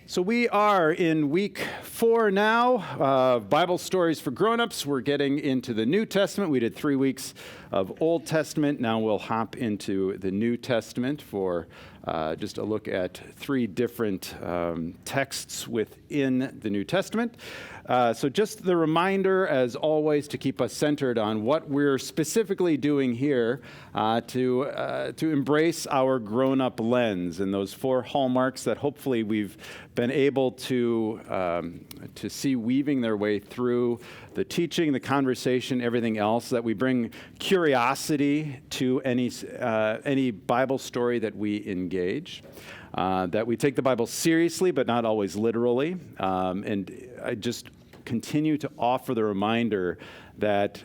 So we are in week 4 now, Bible stories for grown-ups. We're getting into the New Testament. We did 3 weeks of Old Testament. Now we'll hop into the New Testament for just a look at 3 different texts within the New Testament. So just the reminder, as always, to keep us centered on what we're specifically doing here to embrace our grown-up lens and those 4 hallmarks that hopefully we've been able to see weaving their way through the teaching, the conversation, everything else, that we bring curiosity to any Bible story that we engage. That we take the Bible seriously, but not always literally. And I just continue to offer the reminder that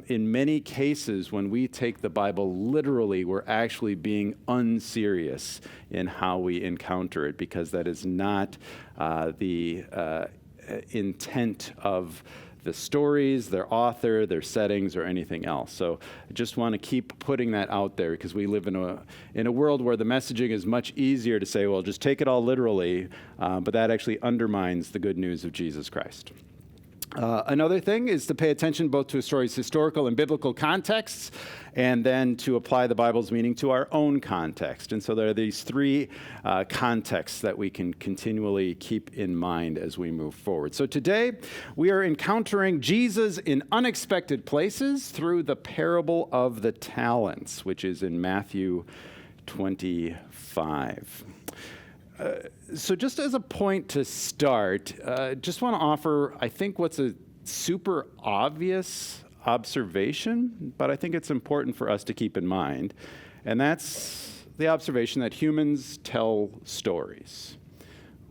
in many cases, when we take the Bible literally, we're actually being unserious in how we encounter it, because that is not the intent of the stories, their author, their settings, or anything else. So I just want to keep putting that out there, because we live in a world where the messaging is much easier to say, well, just take it all literally, but that actually undermines the good news of Jesus Christ. Another thing is to pay attention both to a story's historical and biblical contexts, and then to apply the Bible's meaning to our own context. And so there are these 3 contexts that we can continually keep in mind as we move forward. So today, we are encountering Jesus in unexpected places through the parable of the talents, which is in Matthew 25. So just as a point to start, just want to offer, I think, what's a super obvious observation, but I think it's important for us to keep in mind, and that's the observation that humans tell stories.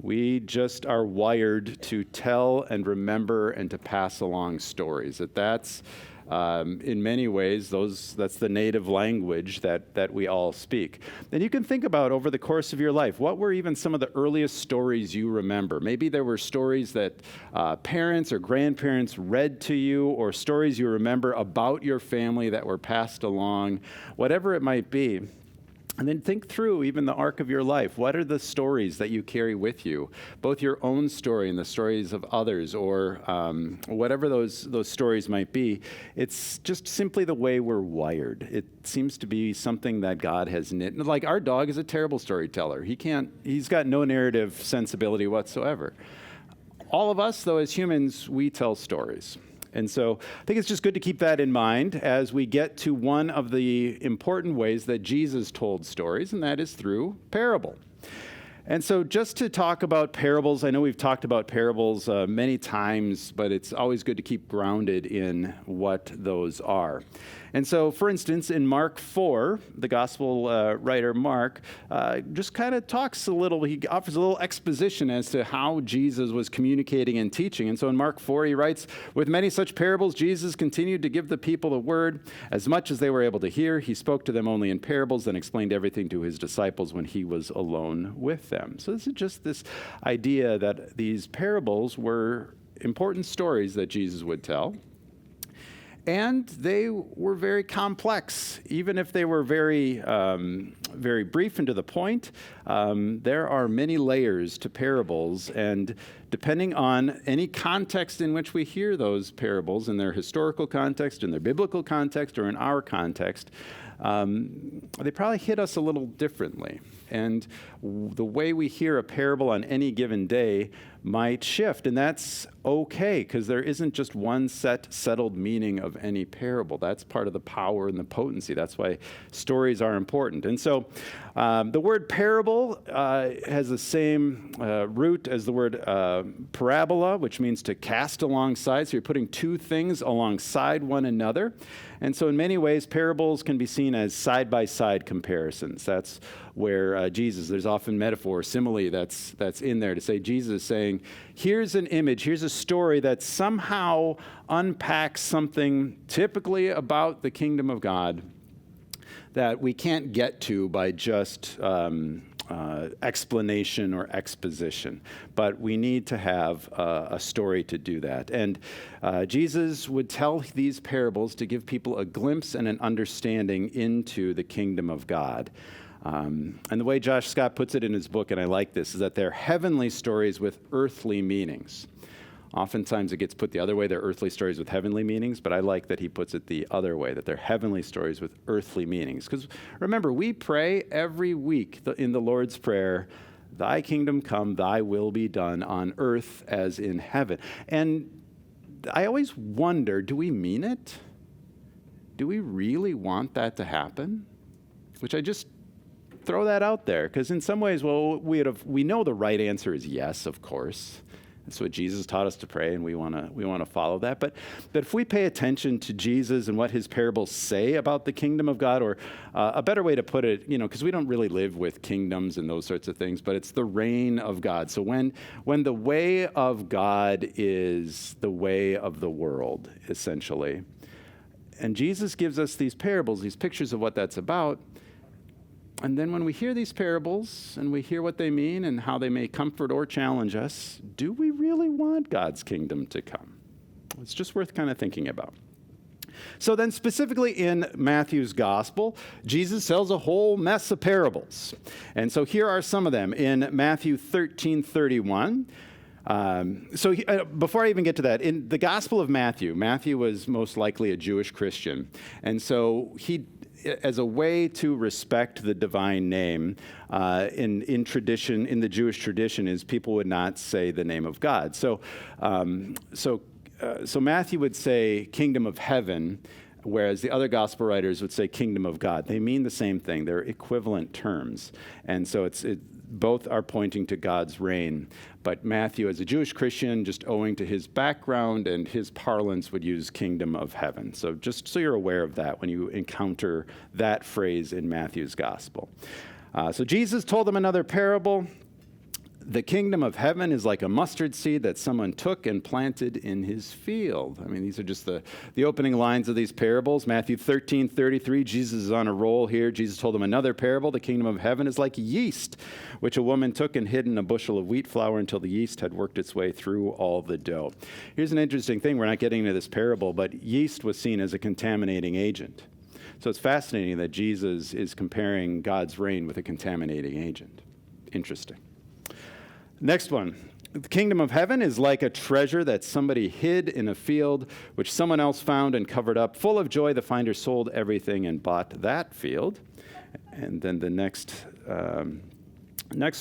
We just are wired to tell and remember and to pass along stories. That's in many ways, that's the native language that we all speak. And you can think about over the course of your life, what were even some of the earliest stories you remember? Maybe there were stories that parents or grandparents read to you, or stories you remember about your family that were passed along, whatever it might be. And then think through even the arc of your life. What are the stories that you carry with you? Both your own story and the stories of others, or whatever those stories might be. It's just simply the way we're wired. It seems to be something that God has knit. Like our dog is a terrible storyteller. He's got no narrative sensibility whatsoever. All of us, though, as humans, we tell stories. And so I think it's just good to keep that in mind as we get to one of the important ways that Jesus told stories, and that is through parable. And so just to talk about parables, I know we've talked about parables many times, but it's always good to keep grounded in what those are. And so, for instance, in Mark 4, the gospel writer Mark just kind of talks a little, he offers a little exposition as to how Jesus was communicating and teaching. And so in Mark 4, he writes, "With many such parables, Jesus continued to give the people the word. As much as they were able to hear, he spoke to them only in parables, and explained everything to his disciples when he was alone with them." So this is just this idea that these parables were important stories that Jesus would tell. And they were very complex. Even if they were very brief and to the point, there are many layers to parables. And depending on any context in which we hear those parables, in their historical context, in their biblical context, or in our context, they probably hit us a little differently. And the way we hear a parable on any given day might shift, and that's okay, because there isn't just one settled meaning of any parable. That's part of the power and the potency. That's why stories are important. And so the word parable has the same root as the word parabola, which means to cast alongside. So you're putting 2 things alongside one another. And so in many ways, parables can be seen as side-by-side comparisons. That's where there's often metaphor, simile that's in there to say Jesus is saying, here's an image, here's a story that somehow unpacks something typically about the kingdom of God that we can't get to by just explanation or exposition, but we need to have a story to do that. And Jesus would tell these parables to give people a glimpse and an understanding into the kingdom of God. And the way Josh Scott puts it in his book, and I like this, is that they're heavenly stories with earthly meanings. Oftentimes it gets put the other way, they're earthly stories with heavenly meanings, but I like that he puts it the other way, that they're heavenly stories with earthly meanings. Because remember, we pray every week in the Lord's Prayer, "Thy kingdom come, thy will be done on earth as in heaven." And I always wonder, do we mean it? Do we really want that to happen? Which I just throw that out there, because in some ways, well, we know the right answer is yes, of course. That's what Jesus taught us to pray, and we want to follow that. But if we pay attention to Jesus and what his parables say about the kingdom of God, or a better way to put it, because we don't really live with kingdoms and those sorts of things, but it's the reign of God. So when the way of God is the way of the world, essentially, and Jesus gives us these parables, these pictures of what that's about. And then when we hear these parables and we hear what they mean and how they may comfort or challenge us, do we really want God's kingdom to come? It's just worth kind of thinking about. So then specifically in Matthew's gospel, Jesus tells a whole mess of parables. And so here are some of them in Matthew 13:31. Before I even get to that, in the Gospel of Matthew was most likely a Jewish Christian. And so he, as a way to respect the divine name, in the Jewish tradition, is people would not say the name of God. So Matthew would say kingdom of heaven, whereas the other gospel writers would say kingdom of God. They mean the same thing. They're equivalent terms. And so both are pointing to God's reign. But Matthew, as a Jewish Christian, just owing to his background and his parlance, would use kingdom of heaven. So just so you're aware of that when you encounter that phrase in Matthew's gospel. So Jesus told them another parable. The kingdom of heaven is like a mustard seed that someone took and planted in his field. I mean, these are just the opening lines of these parables. Matthew 13:33, Jesus is on a roll here. Jesus told them another parable. The kingdom of heaven is like yeast, which a woman took and hid in a bushel of wheat flour until the yeast had worked its way through all the dough. Here's an interesting thing. We're not getting into this parable, but yeast was seen as a contaminating agent. So it's fascinating that Jesus is comparing God's reign with a contaminating agent. Interesting. Next one. The kingdom of heaven is like a treasure that somebody hid in a field, which someone else found and covered up. Full of joy, the finder sold everything and bought that field. And then the next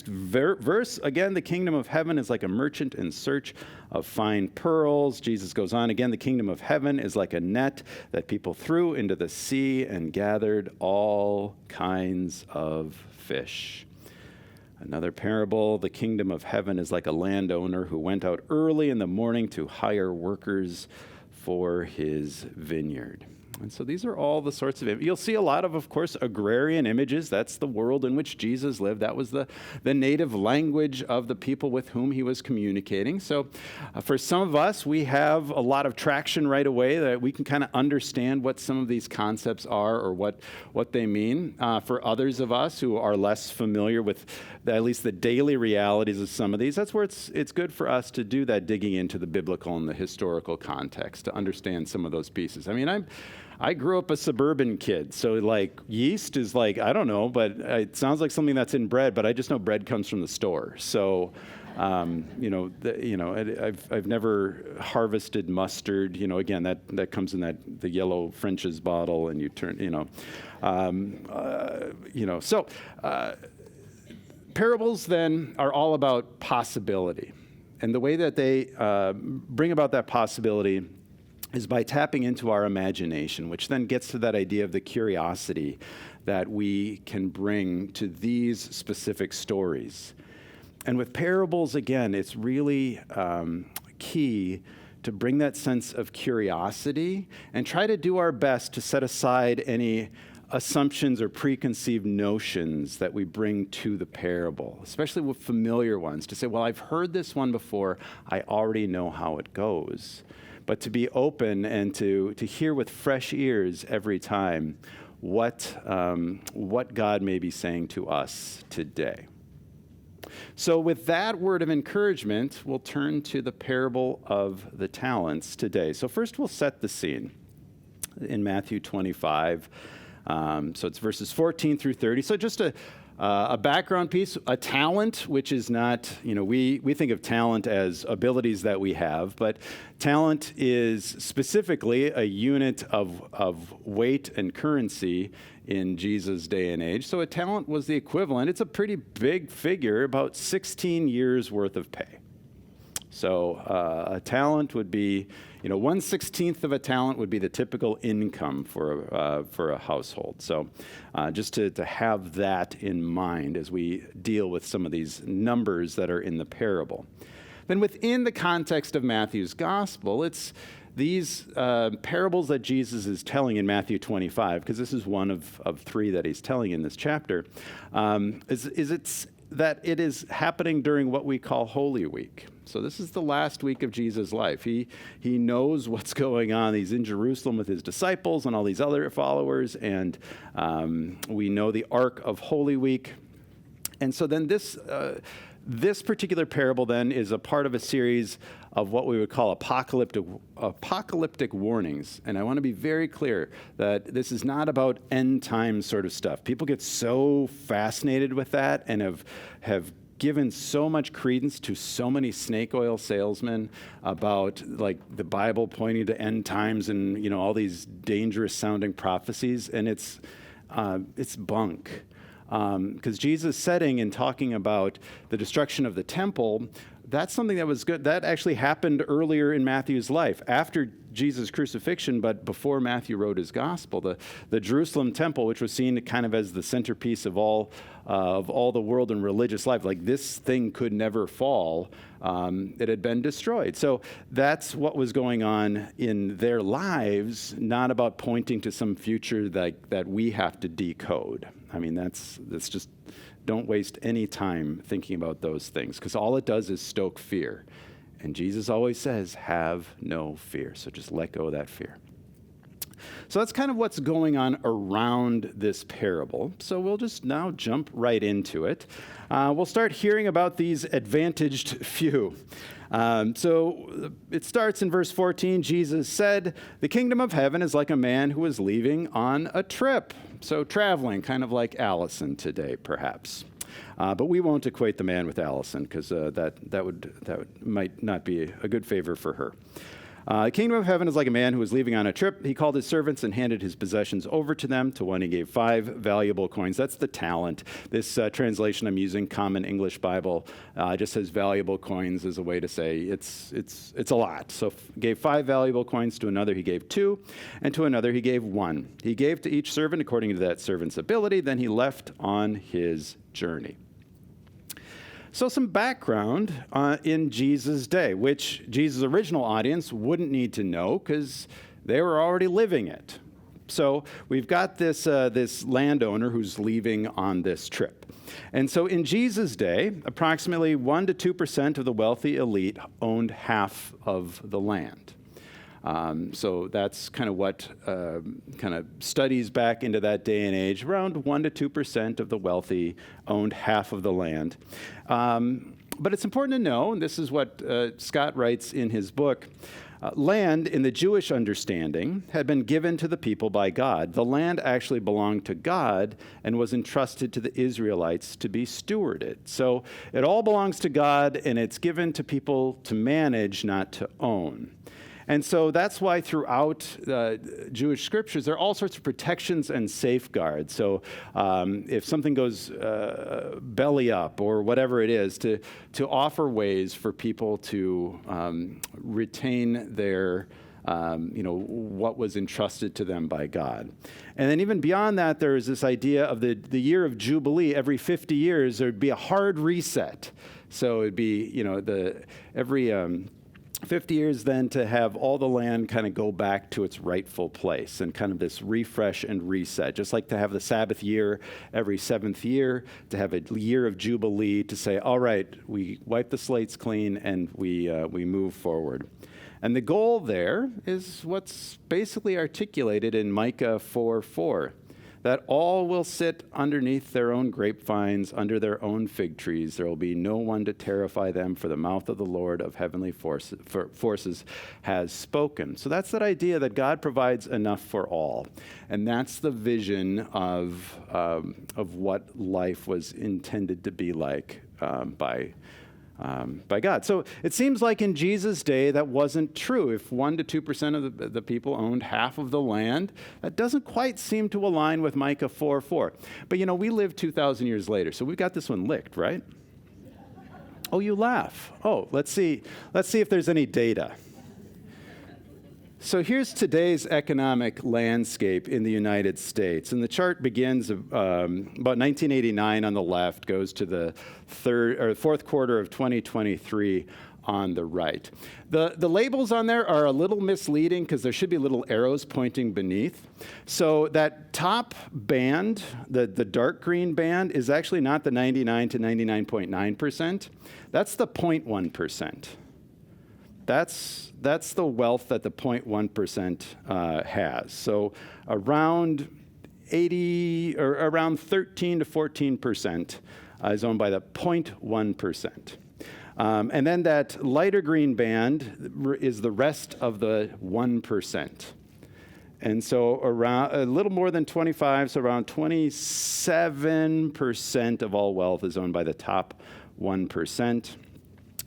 verse, again, the kingdom of heaven is like a merchant in search of fine pearls. Jesus goes on again, the kingdom of heaven is like a net that people threw into the sea and gathered all kinds of fish. Another parable, the kingdom of heaven is like a landowner who went out early in the morning to hire workers for his vineyard. And so these are all the sorts of, you'll see a lot of course, agrarian images. That's the world in which Jesus lived. That was the native language of the people with whom he was communicating. So for some of us, we have a lot of traction right away that we can kind of understand what some of these concepts are or what they mean. For others of us who are less familiar with at least the daily realities of some of these, that's where it's good for us to do that digging into the biblical and the historical context to understand some of those pieces. I mean, I grew up a suburban kid, so like yeast is like, I don't know, but it sounds like something that's in bread, but I just know bread comes from the store. So, I've never harvested mustard. Again, that comes in the yellow French's bottle, and you turn, So parables then are all about possibility, and the way that they bring about that possibility is by tapping into our imagination, which then gets to that idea of the curiosity that we can bring to these specific stories. And with parables, again, it's really key to bring that sense of curiosity and try to do our best to set aside any assumptions or preconceived notions that we bring to the parable, especially with familiar ones, to say, well, I've heard this one before, I already know how it goes. But to be open and to hear with fresh ears every time what God may be saying to us today. So with that word of encouragement, we'll turn to the parable of the talents today. So first we'll set the scene in Matthew 25. So it's verses 14 through 30. So just A background piece, a talent, which is not, we think of talent as abilities that we have, but talent is specifically a unit of weight and currency in Jesus' day and age. So a talent was the equivalent. It's a pretty big figure, about 16 years worth of pay. So a talent would be, 1/16 of a talent would be the typical income for a household. So just to have that in mind as we deal with some of these numbers that are in the parable. Then within the context of Matthew's gospel, it's these parables that Jesus is telling in Matthew 25, because this is one of three that he's telling in this chapter, it's that it is happening during what we call Holy Week. So this is the last week of Jesus' life. He knows what's going on. He's in Jerusalem with his disciples and all these other followers, and we know the arc of Holy Week. And so then this particular parable then is a part of a series of what we would call apocalyptic warnings. And I want to be very clear that this is not about end time sort of stuff. People get so fascinated with that and have given so much credence to so many snake oil salesmen about like the Bible pointing to end times and all these dangerous sounding prophecies, and it's bunk. Because Jesus' setting and talking about the destruction of the temple, that's something that was good. That actually happened earlier in Matthew's life, after Jesus' crucifixion, but before Matthew wrote his gospel. The Jerusalem temple, which was seen kind of as the centerpiece of all the world and religious life, like this thing could never fall. It had been destroyed. So that's what was going on in their lives, not about pointing to some future that we have to decode. I mean, that's just, don't waste any time thinking about those things, because all it does is stoke fear. And Jesus always says, have no fear. So just let go of that fear. So that's kind of what's going on around this parable. So we'll just now jump right into it. We'll start hearing about these advantaged few. So it starts in verse 14. Jesus said, "The kingdom of heaven is like a man who was leaving on a trip." So traveling, kind of like Allison today, perhaps. But we won't equate the man with Allison, because that might not be a good favor for her. The kingdom of heaven is like a man who was leaving on a trip. He called his servants and handed his possessions over to them. To one he gave 5 valuable coins. That's the talent. This translation I'm using, Common English Bible, just says valuable coins as a way to say it's a lot. So gave 5 valuable coins. To another he gave 2, and to another he gave 1. He gave to each servant according to that servant's ability. Then he left on his journey. So some background in Jesus' day, which Jesus' original audience wouldn't need to know because they were already living it. So we've got this landowner who's leaving on this trip. And so in Jesus' day, approximately 1% to 2% of the wealthy elite owned half of the land. So that's kind of what kind of studies back into that day and age. Around 1% to 2% of the wealthy owned half of the land. But it's important to know, and this is what Scott writes in his book, land in the Jewish understanding had been given to the people by God. The land actually belonged to God and was entrusted to the Israelites to be stewarded. So it all belongs to God, and it's given to people to manage, not to own. And so that's why throughout Jewish scriptures, there are all sorts of protections and safeguards. So if something goes belly up or whatever it is, to offer ways for people to retain their, what was entrusted to them by God. And then even beyond that, there is this idea of the year of Jubilee. Every 50 years, there'd be a hard reset. So it'd be, every 50 years then to have all the land kind of go back to its rightful place and kind of this refresh and reset. Just like to have the Sabbath year every 7th year, to have a year of Jubilee to say, all right, we wipe the slates clean and we move forward. And the goal there is what's basically articulated in Micah 4:4. that all will sit underneath their own grapevines, under their own fig trees. There will be no one to terrify them, for the mouth of the Lord of heavenly forces has spoken. So that's that idea that God provides enough for all. And that's the vision of what life was intended to be like by God. So it seems like in Jesus' day that wasn't true. If 1% to 2% of the people owned half of the land, that doesn't quite seem to align with Micah 4:4. But we live 2,000 years later, so we've got this one licked, right? Oh, you laugh. Oh, let's see if there's any data. So here's today's economic landscape in the United States. And the chart begins about 1989 on the left, goes to the fourth quarter of 2023 on the right. The labels on there are a little misleading because there should be little arrows pointing beneath. So that top band, the dark green band, is actually not the 99 to 99.9%. That's the 0.1%. That's the wealth that the 0.1% has. So around 13 to 14% is owned by the 0.1%. And then that lighter green band is the rest of the 1%. And so around a little more than 25, so around 27% of all wealth is owned by the top 1%.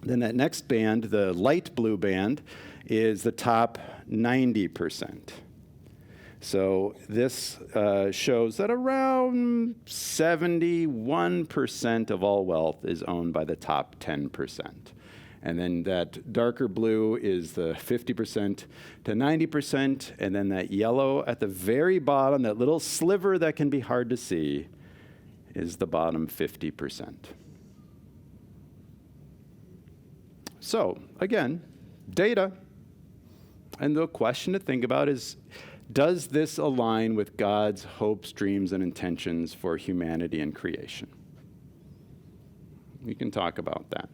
Then that next band, the light blue band, is the top 90%. So this shows that around 71% of all wealth is owned by the top 10%. And then that darker blue is the 50% to 90%. And then that yellow at the very bottom, that little sliver that can be hard to see, is the bottom 50%. So, again, data. And the question to think about is, does this align with God's hopes, dreams, and intentions for humanity and creation? We can talk about that.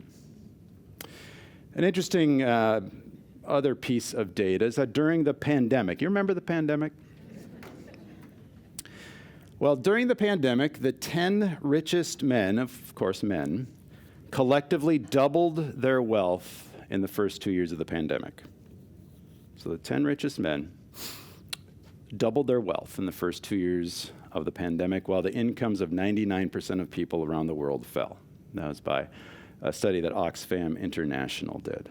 An interesting other piece of data is that during the pandemic, you remember the pandemic? Well, during the pandemic, the 10 richest men, of course men, collectively doubled their wealth in the first 2 years of the pandemic. So the 10 richest men doubled their wealth in the first 2 years of the pandemic, while the incomes of 99% of people around the world fell. That was by a study that Oxfam International did.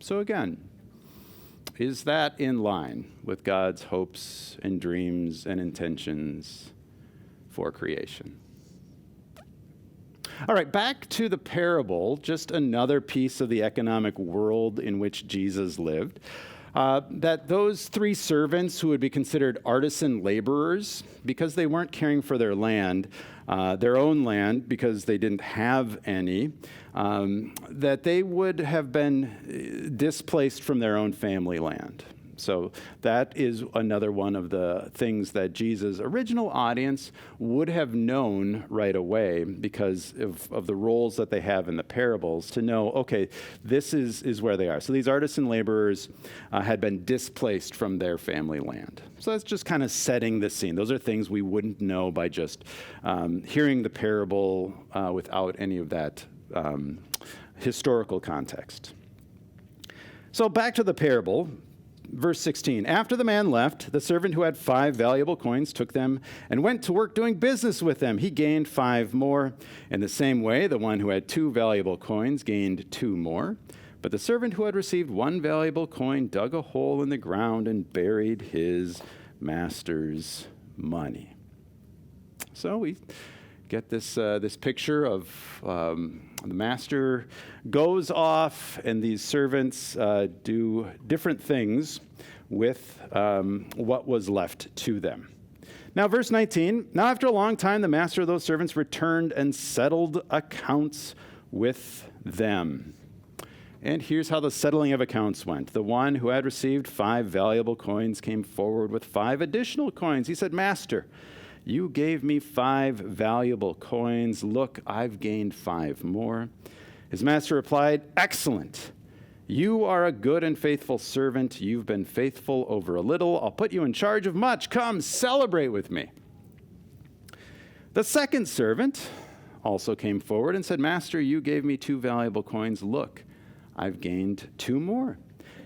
So again, is that in line with God's hopes and dreams and intentions for creation? All right, back to the parable, just another piece of the economic world in which Jesus lived. That those three servants who would be considered artisan laborers, because they weren't caring for their land, their own land, because they didn't have any, that they would have been displaced from their own family land. So that is another one of the things that Jesus' original audience would have known right away because of the roles that they have in the parables, to know, okay, this is where they are. So these artisan laborers had been displaced from their family land. So that's just kind of setting the scene. Those are things we wouldn't know by just hearing the parable without any of that historical context. So back to the parable. Verse 16, after the man left, the servant who had 5 valuable coins took them and went to work doing business with them. He gained 5 more. In the same way, the one who had 2 valuable coins gained 2 more. But the servant who had received 1 valuable coin dug a hole in the ground and buried his master's money. So we get this picture of the master goes off, and these servants do different things with what was left to them. Now, verse 19, now after a long time, the master of those servants returned and settled accounts with them. And here's how the settling of accounts went. The one who had received 5 valuable coins came forward with 5 additional coins. He said, Master, you gave me 5 valuable coins. Look, I've gained 5 more. His master replied, Excellent. You are a good and faithful servant. You've been faithful over a little. I'll put you in charge of much. Come, celebrate with me." The second servant also came forward and said, "Master, you gave me 2 valuable coins. Look, I've gained 2 more."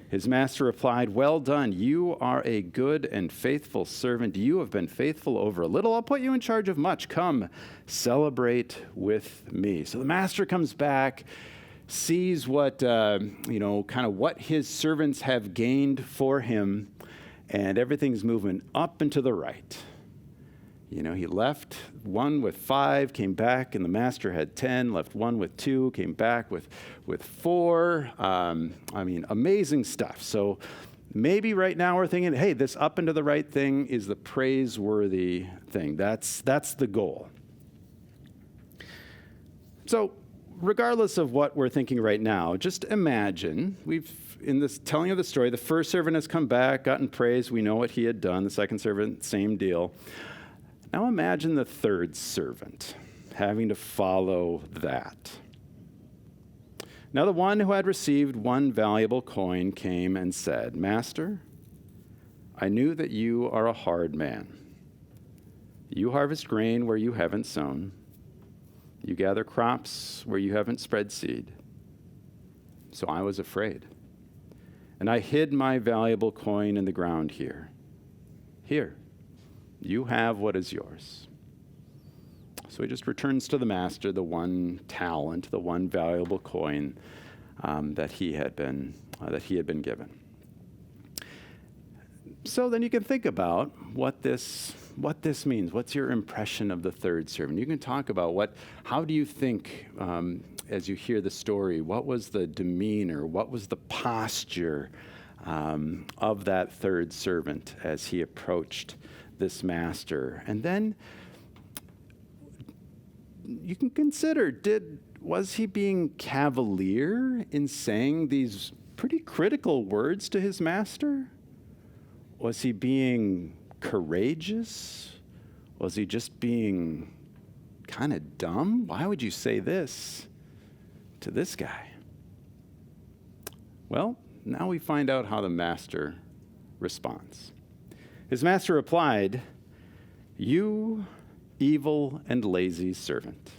His master replied, "Well done. You are a good and faithful servant. You have been faithful over a little. I'll put you in charge of much. Come, celebrate with me." So the master comes back, sees what, kind of what his servants have gained for him, and everything's moving up and to the right. He left one with 5, came back, and the master had 10, left one with 2, came back with 4. Amazing stuff. So maybe right now we're thinking, hey, this up and to the right thing is the praiseworthy thing. That's the goal. So regardless of what we're thinking right now, just imagine in this telling of the story, the first servant has come back, gotten praise. We know what he had done. The second servant, same deal. Now imagine the third servant having to follow that. Now the one who had received 1 valuable coin came and said, "Master, I knew that you are a hard man. You harvest grain where you haven't sown. You gather crops where you haven't spread seed. So I was afraid, and I hid my valuable coin in the ground here. Here, you have what is yours." So he just returns to the master the 1 talent, the 1 valuable coin that he had been given. So then you can think about what this means. What's your impression of the third servant? You can talk about how do you think as you hear the story? What was the demeanor? What was the posture of that third servant as he approached this master? And then you can consider, was he being cavalier in saying these pretty critical words to his master? Was he being courageous? Was he just being kind of dumb? Why would you say this to this guy? Well, now we find out how the master responds. His master replied, "You evil and lazy servant.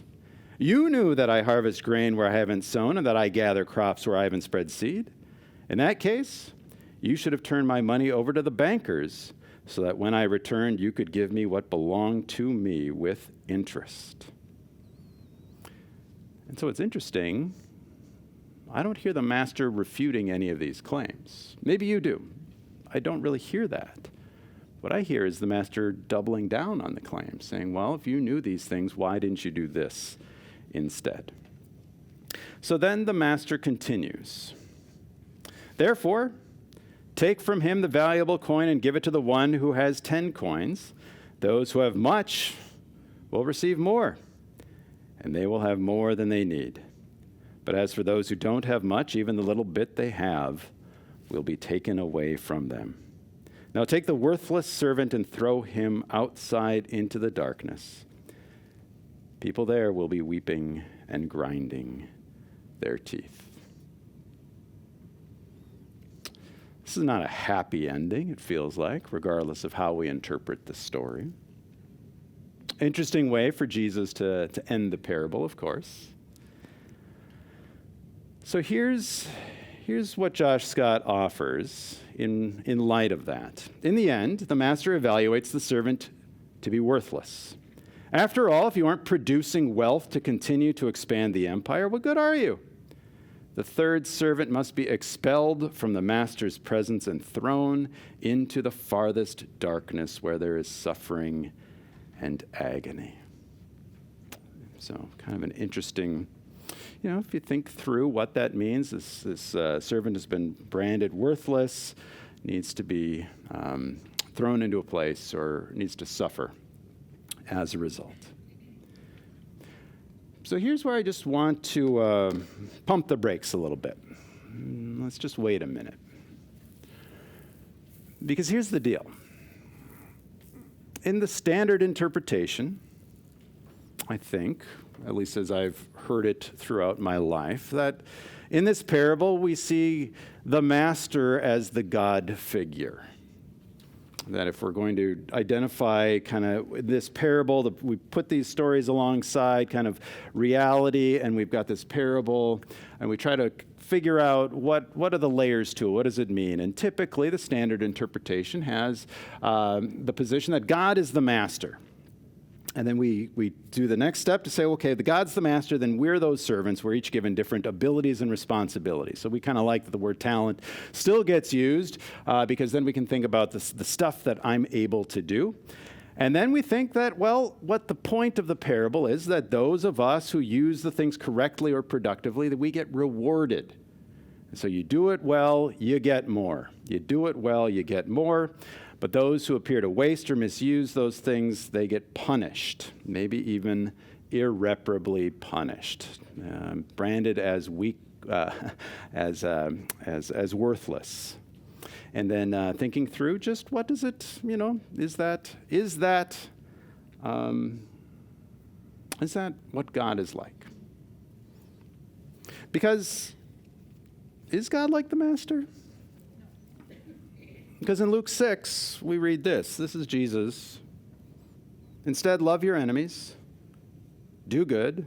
You knew that I harvest grain where I haven't sown and that I gather crops where I haven't spread seed. In that case, you should have turned my money over to the bankers so that when I returned, you could give me what belonged to me with interest." And so it's interesting. I don't hear the master refuting any of these claims. Maybe you do. I don't really hear that. What I hear is the master doubling down on the claim, saying, well, if you knew these things, why didn't you do this instead? So then the master continues. "Therefore, take from him the valuable coin and give it to the one who has 10 coins. Those who have much will receive more, and they will have more than they need. But as for those who don't have much, even the little bit they have will be taken away from them. Now take the worthless servant and throw him outside into the darkness. People there will be weeping and grinding their teeth." This is not a happy ending, it feels like, regardless of how we interpret the story. Interesting way for Jesus to end the parable, of course. So here's what Josh Scott offers in light of that. In the end, the master evaluates the servant to be worthless. After all, if you aren't producing wealth to continue to expand the empire, what good are you? The third servant must be expelled from the master's presence and thrown into the farthest darkness where there is suffering and agony. So kind of an interesting, if you think through what that means, this servant has been branded worthless, needs to be thrown into a place or needs to suffer as a result. So here's where I just want to pump the brakes a little bit. Let's just wait a minute. Because here's the deal. In the standard interpretation, I think, at least as I've heard it throughout my life, that In this parable, we see the master as the God figure. That if we're going to identify kind of this parable, we put these stories alongside kind of reality, and we've got this parable, and we try to figure out what are the layers to it, what does it mean? And typically, the standard interpretation has the position that God is the master. And then we do the next step to say, okay, the God's the master, then we're those servants. We're each given different abilities and responsibilities. So we kind of like that the word talent still gets used because then we can think about the stuff that I'm able to do. And then we think that, well, what the point of the parable is that those of us who use the things correctly or productively, that we get rewarded. So you do it well, you get more. You do it well, you get more. But those who appear to waste or misuse those things, they get punished, maybe even irreparably punished, branded as weak, as worthless. And then thinking through just what does it, is that what God is like? Because is God like the master? Because in Luke 6, we read this. This is Jesus. Instead, love your enemies, do good,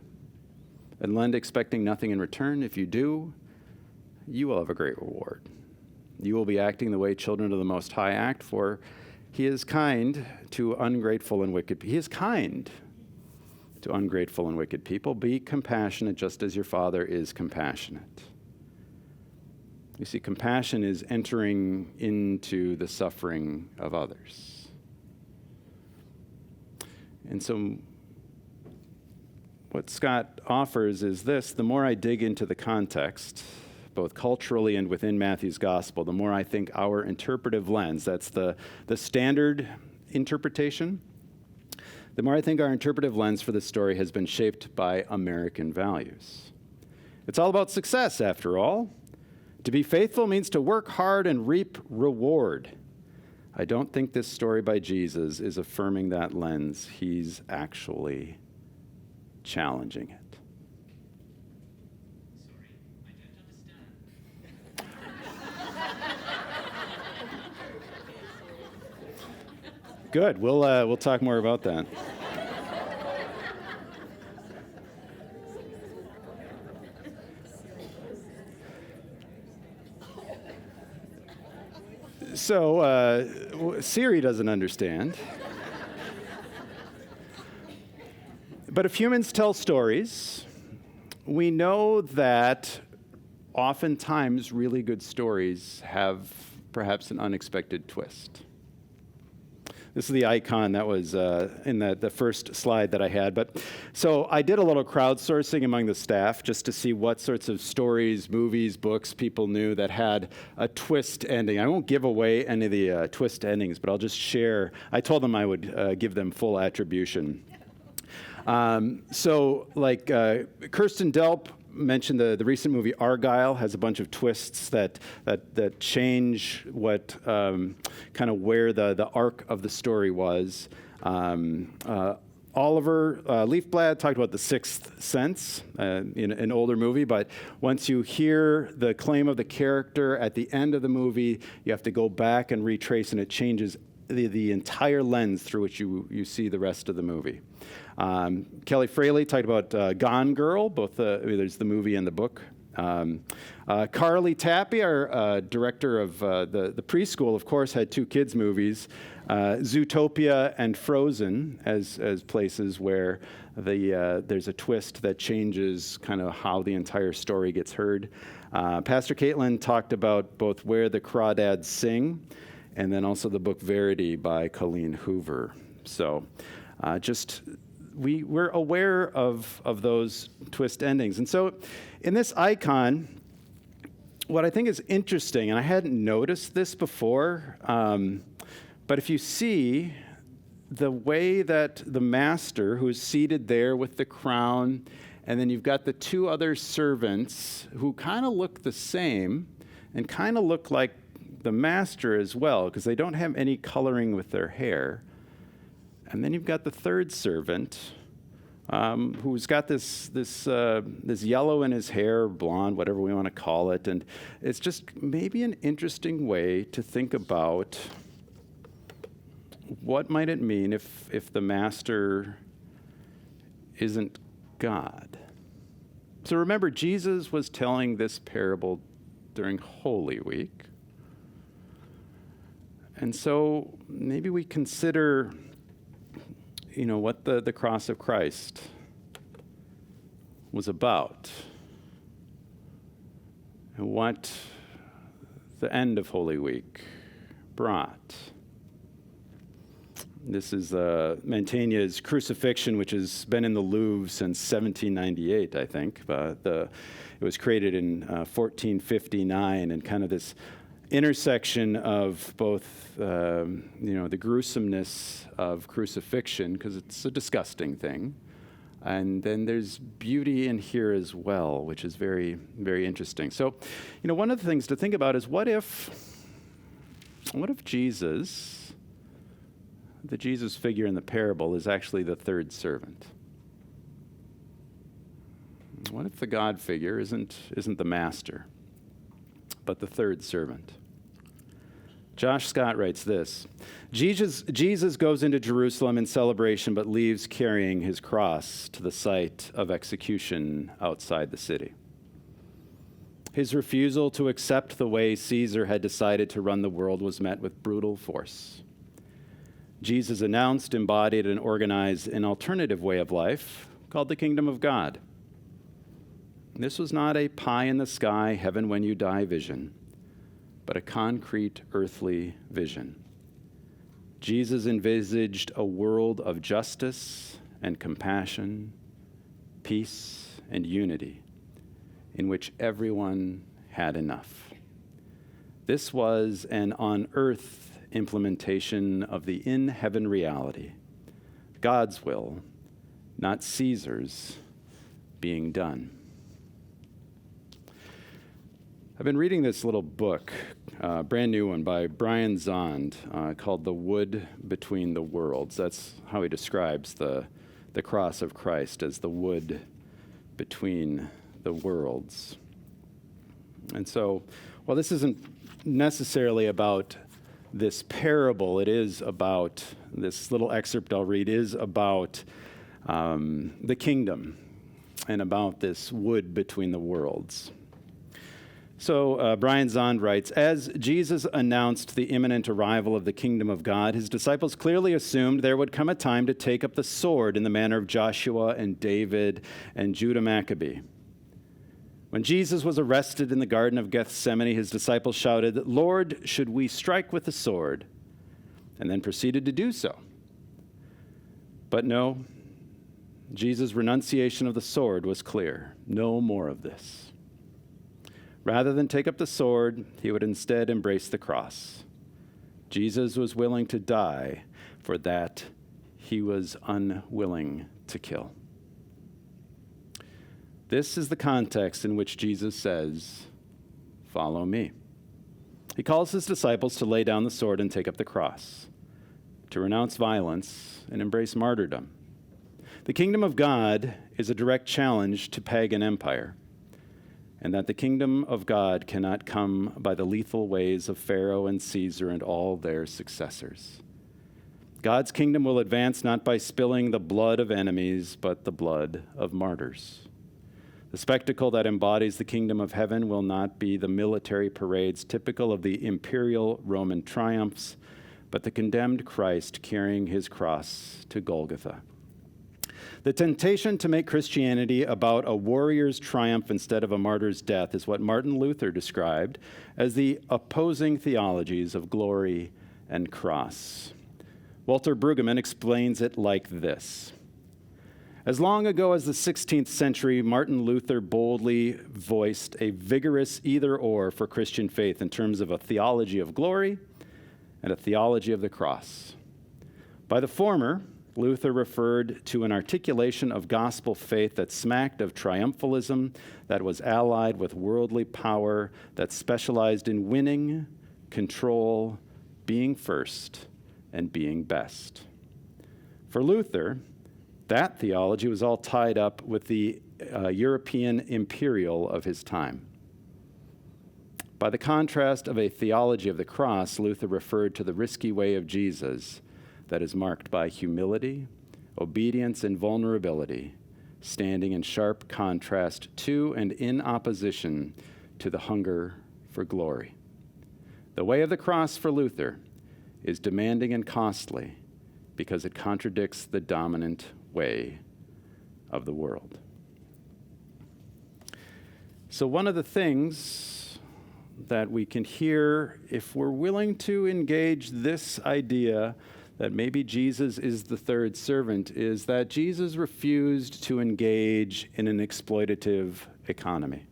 and lend expecting nothing in return. If you do, you will have a great reward. You will be acting the way children of the Most High act, for he is kind to ungrateful and wicked people. He is kind to ungrateful and wicked people. Be compassionate just as your Father is compassionate. You see, compassion is entering into the suffering of others. And so what Scott offers is this: the more I dig into the context, both culturally and within Matthew's gospel, the more I think our interpretive lens, that's the standard interpretation, the more I think our interpretive lens for this story has been shaped by American values. It's all about success, after all. To be faithful means to work hard and reap reward. I don't think this story by Jesus is affirming that lens. He's actually challenging it. Sorry, I don't understand. Good. We'll talk more about that. So Siri doesn't understand. But if humans tell stories, we know that oftentimes really good stories have perhaps an unexpected twist. This is the icon that was in the first slide that I had. But so I did a little crowdsourcing among the staff just to see what sorts of stories, movies, books people knew that had a twist ending. I won't give away any of the twist endings, but I'll just share. I told them I would give them full attribution. So Kirsten Delp mentioned the recent movie Argylle has a bunch of twists that change what kind of where the arc of the story was. Oliver Leafblad talked about The Sixth Sense in an older movie, but once you hear the claim of the character at the end of the movie, you have to go back and retrace, and it changes the entire lens through which you see the rest of the movie. Kelly Fraley talked about Gone Girl, both there's the movie and the book. Carly Tappy, our director of the preschool, of course, had two kids' movies, Zootopia and Frozen, as places where there's a twist that changes kind of how the entire story gets heard. Pastor Caitlin talked about both Where the Crawdads Sing, and then also the book Verity by Colleen Hoover. So we're aware of those twist endings. And so in this icon, what I think is interesting, and I hadn't noticed this before, but if you see the way that the master, who is seated there with the crown, and then you've got the two other servants who kind of look the same and kind of look like the master as well, because they don't have any coloring with their hair. And then you've got the third servant who's got this yellow in his hair, blonde, whatever we want to call it. And it's just maybe an interesting way to think about what might it mean if the master isn't God. So remember, Jesus was telling this parable during Holy Week. And so maybe we consider, what the cross of Christ was about and what the end of Holy Week brought. This is Mantegna's Crucifixion, which has been in the Louvre since 1798, I think. It was created in 1459, and kind of this intersection of both, the gruesomeness of crucifixion, because it's a disgusting thing, and then there's beauty in here as well, which is very, very interesting. So, one of the things to think about is what if Jesus, the Jesus figure in the parable, is actually the third servant? What if the God figure isn't the master, but the third servant? Josh Scott writes this: Jesus goes into Jerusalem in celebration, but leaves carrying his cross to the site of execution outside the city. His refusal to accept the way Caesar had decided to run the world was met with brutal force. Jesus announced, embodied, and organized an alternative way of life called the kingdom of God. This was not a pie-in-the-sky, heaven-when-you-die vision, but a concrete earthly vision. Jesus envisaged a world of justice and compassion, peace and unity, in which everyone had enough. This was an on-earth implementation of the in-heaven reality, God's will, not Caesar's, being done. I've been reading this little book, brand new one by Brian Zond, called The Wood Between the Worlds. That's how he describes the cross of Christ, as the wood between the worlds. And so, while this isn't necessarily about this parable, it is about, this little excerpt I'll read is about the kingdom and about this wood between the worlds. So Brian Zond writes, as Jesus announced the imminent arrival of the kingdom of God, his disciples clearly assumed there would come a time to take up the sword in the manner of Joshua and David and Judah Maccabee. When Jesus was arrested in the Garden of Gethsemane, his disciples shouted, "Lord, should we strike with the sword?" And then proceeded to do so. But no, Jesus' renunciation of the sword was clear. No more of this. Rather than take up the sword, he would instead embrace the cross. Jesus was willing to die for that he was unwilling to kill. This is the context in which Jesus says, "Follow me." He calls his disciples to lay down the sword and take up the cross, to renounce violence and embrace martyrdom. The kingdom of God is a direct challenge to pagan empire, and that the kingdom of God cannot come by the lethal ways of Pharaoh and Caesar and all their successors. God's kingdom will advance not by spilling the blood of enemies, but the blood of martyrs. The spectacle that embodies the kingdom of heaven will not be the military parades typical of the imperial Roman triumphs, but the condemned Christ carrying his cross to Golgotha. The temptation to make Christianity about a warrior's triumph instead of a martyr's death is what Martin Luther described as the opposing theologies of glory and cross. Walter Brueggemann explains it like this. As long ago as the 16th century, Martin Luther boldly voiced a vigorous either-or for Christian faith in terms of a theology of glory and a theology of the cross. By the former, Luther referred to an articulation of gospel faith that smacked of triumphalism, that was allied with worldly power, that specialized in winning, control, being first, and being best. For Luther, That theology was all tied up with the European imperial of his time. By the contrast of a theology of the cross, Luther referred to the risky way of Jesus that is marked by humility, obedience, and vulnerability, standing in sharp contrast to and in opposition to the hunger for glory. The way of the cross for Luther is demanding and costly because it contradicts the dominant way of the world. So one of the things that we can hear if we're willing to engage this idea that maybe Jesus is the third servant is that Jesus refused to engage in an exploitative economy.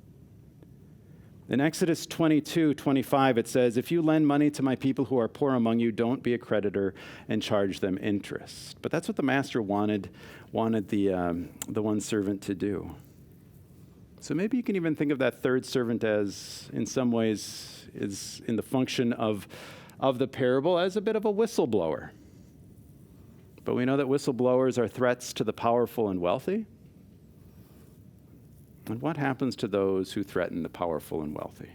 In Exodus 22:25, it says, "If you lend money to my people who are poor among you, don't be a creditor and charge them interest." But that's what the master wanted the one servant to do. So maybe you can even think of that third servant as, in some ways, is in the function of the parable as a bit of a whistleblower. But we know that whistleblowers are threats to the powerful and wealthy. And what happens to those who threaten the powerful and wealthy?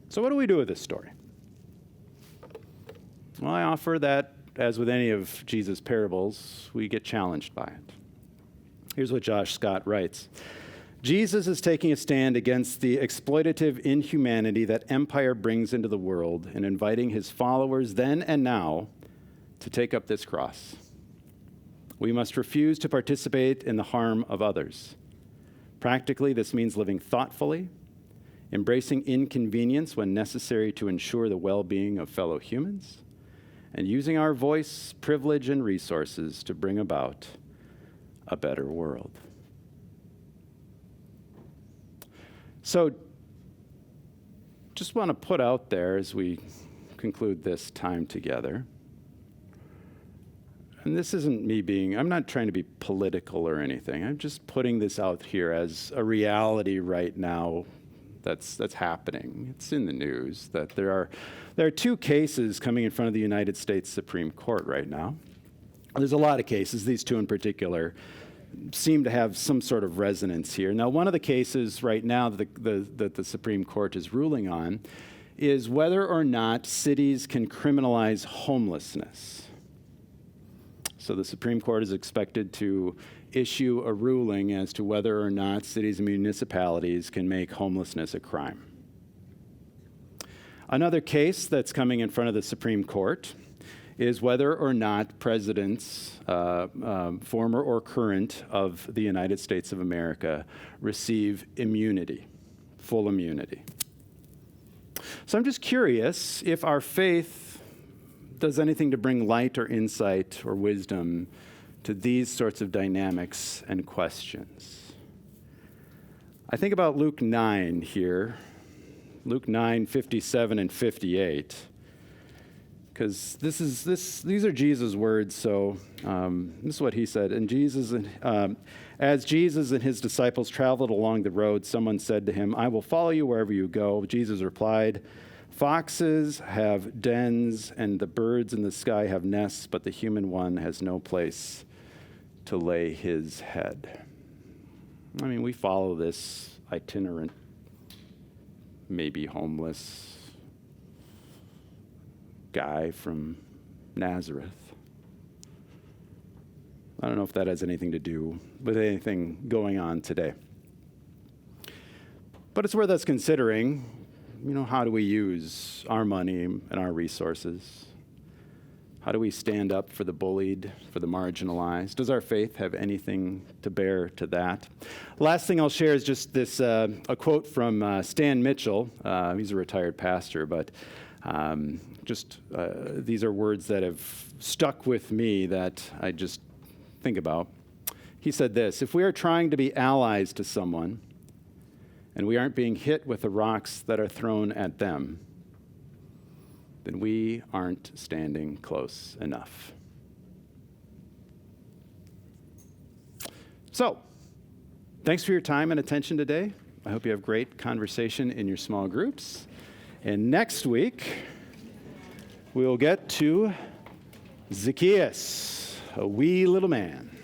So what do we do with this story? Well, I offer that, as with any of Jesus' parables, we get challenged by it. Here's what Josh Scott writes. Jesus is taking a stand against the exploitative inhumanity that empire brings into the world and inviting his followers then and now to take up this cross. We must refuse to participate in the harm of others. Practically, this means living thoughtfully, embracing inconvenience when necessary to ensure the well-being of fellow humans, and using our voice, privilege, and resources to bring about a better world. So, just want to put out there as we conclude this time together, and this isn't me I'm not trying to be political or anything. I'm just putting this out here as a reality right now that's happening. It's in the news that there are two cases coming in front of the United States Supreme Court right now. There's a lot of cases, these two in particular seem to have some sort of resonance here. Now, one of the cases right now that the Supreme Court is ruling on is whether or not cities can criminalize homelessness. So the Supreme Court is expected to issue a ruling as to whether or not cities and municipalities can make homelessness a crime. Another case that's coming in front of the Supreme Court is whether or not presidents, former or current, of the United States of America receive immunity, full immunity. So I'm just curious if our faith does anything to bring light or insight or wisdom to these sorts of dynamics and questions. I think about Luke 9 here, Luke 9:57 and 58. Because these are Jesus' words, so this is what he said. And as Jesus and his disciples traveled along the road, someone said to him, "I will follow you wherever you go." Jesus replied, "Foxes have dens, and the birds in the sky have nests, but the human one has no place to lay his head." I mean, we follow this itinerant, maybe homeless guy from Nazareth. I don't know if that has anything to do with anything going on today. But it's worth us considering, how do we use our money and our resources? How do we stand up for the bullied, for the marginalized? Does our faith have anything to bear to that? Last thing I'll share is just this, a quote from Stan Mitchell. He's a retired pastor, but these are words that have stuck with me that I just think about. He said this: "If we are trying to be allies to someone and we aren't being hit with the rocks that are thrown at them, then we aren't standing close enough." So, thanks for your time and attention today. I hope you have great conversation in your small groups. And next week, we'll get to Zacchaeus, a wee little man.